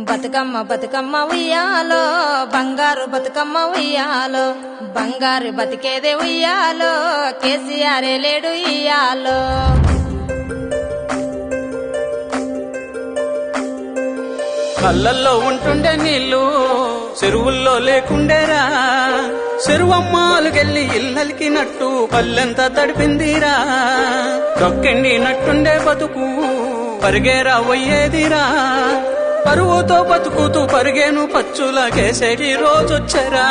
బతుకమ్మ బతుకమ్మ ఉయ్యాలో బంగారు బతుకమ్మ ఉయ్యాలో బంగారు బతికేదే ఉయ్యాలో కేసీఆర్ లేడు ఇయ్యాలో. కళ్ళల్లో ఉంటుండే నీళ్లు చెరువుల్లో లేకుండేరా, చెరువమ్మాలుకెళ్ళి ఇల్లలికినట్టు పల్లెంత తడిపిందిరా. డొక్కెండి నట్టుండే బతుకు పరిగేరా పోయేదిరా, పరువుతో బతుకుతూ పరిగేను పచ్చుల కేసేటి రోజొచ్చరా.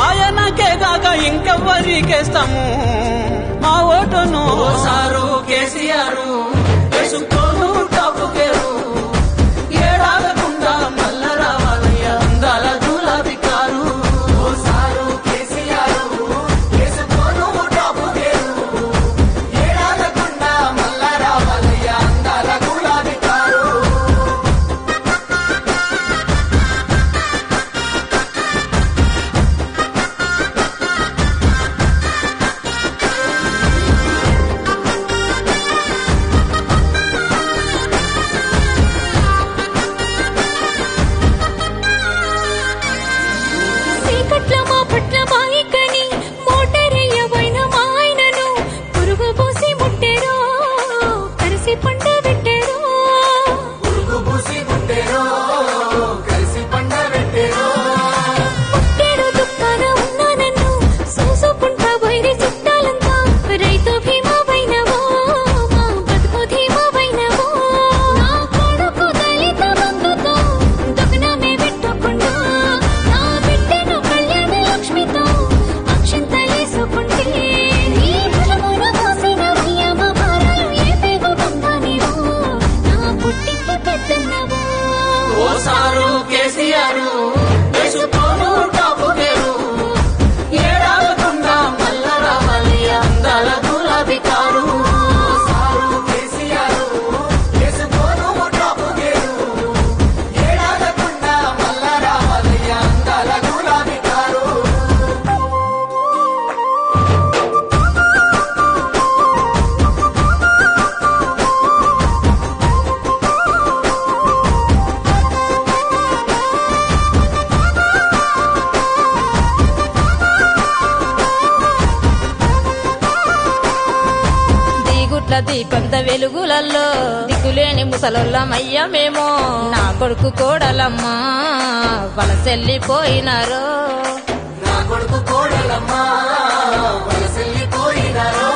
ఆయనకే కాక ఇంకెవ్వరికేస్తాము మా ఓటును. సారు కేసీఆర్ వేసుకోను టాపు పేరు, ఏడాగకుండా మల్ల రావాలయ్య అందాల గులాబీ కారు. సారు కేసీఆర్ వేసుకోను టాపు పేరు, ఏడాగకుండా మల్ల రావాలయ్య అందాల గులాబీ కారు. సారు కేసీఆర్ వేసుకోను టాపు పేరు, ఏడాగకుండా మల్ల రావాలి అందాల గులాబీ కారు. సారు కేసీఆర్ వేసుకోను టాపు పేరు, ఏడాగకుండా మల్ల రావాలి అందాల గులాబీ కారు. దీపంత వెలుగులల్లో దిక్కులేని ముసలొల్లమయ్యా మేము, నా కొడుకు కోడలమ్మా వలసెల్లిపోయినారో. నా కొడుకు కోడలమ్మా వలసెల్లిపోయినారో.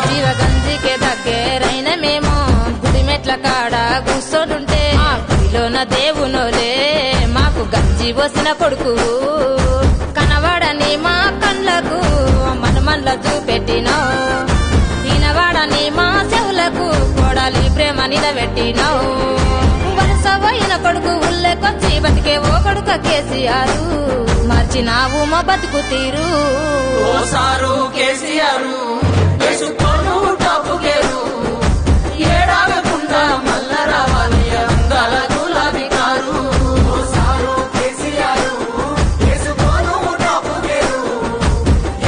జీవగంజికే దగ్గరైన మేము గుడిమెట్ల కాడ కూర్చోడుంటే ఆ గుడిలోన దేవునోలే మాకు గంజి పోసిన కొడుకు. కనవాడని మా కళ్ళకు మనమన్ల చూపెట్టినావు, ఈనవాడని మా చెవులకు కోడాలి ప్రేమ నిలబెట్టినావు. వలసపోయిన కొడుకు ఉల్లెకొచ్చి బతికే ఓ కొడుక కేసీఆర్ మార్చినావు మా బతుకు తీరు. సారు కేసీఆర్ వేసుకోను టాపు పేరు, ఏడాగకుండా మల్ల రావాలి అందాల గులాబీ కారు. సారు కేసీఆర్ వేసుకోను టాపు పేరు,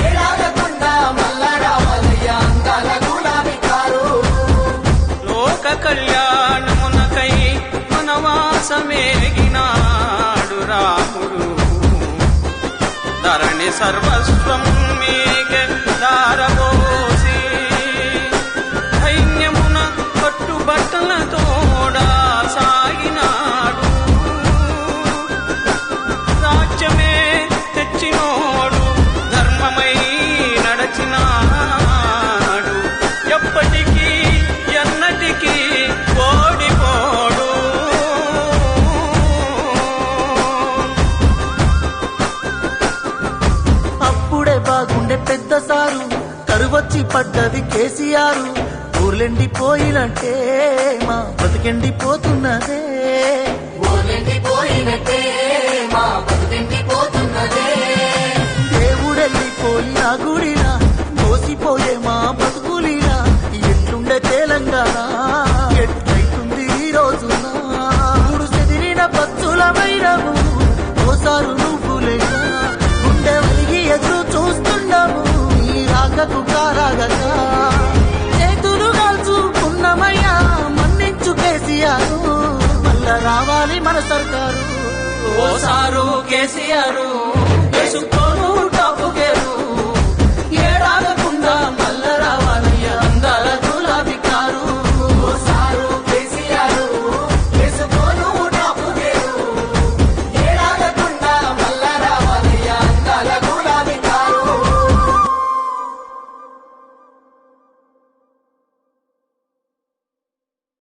ఏడాగకుండా మల్ల రావాలి అందాల గులాబీ కారు. లోక కళ్యాణమునకై వనవాసమేగినాడు రాముడు, ధరణి సర్వస్వం మీకే దారబోసి సైన్యమున కట్టుబట్టలతోడా సాగినాడు. రాజ్యమే తెచ్చినోడు ధర్మమై నడచినాడు, ఎప్పటికీ ఎన్నటికీ ఓడిపోడు. అప్పుడే బాగుండే పెద్ద సారు కరువచ్చి పడ్డది కేసీఆర్. ఊర్లెండిపోయినట్టే మా బతికెండిపోతున్నదే, దేవుడెళ్ళిపోయిన గుడిలా మోసిపోయే మా బతుకులిలా. ఎట్లుండే తెలంగాణ ఎట్లయితుంది ఈ రోజున, మూడు చెదిరిన పచ్చులమైనవు ఓసారు నువ్వు లేక గుండె వలిగి ఎదురు చూస్తా సర్కారు ఓ సారు కేసీఆర్ వేసుకో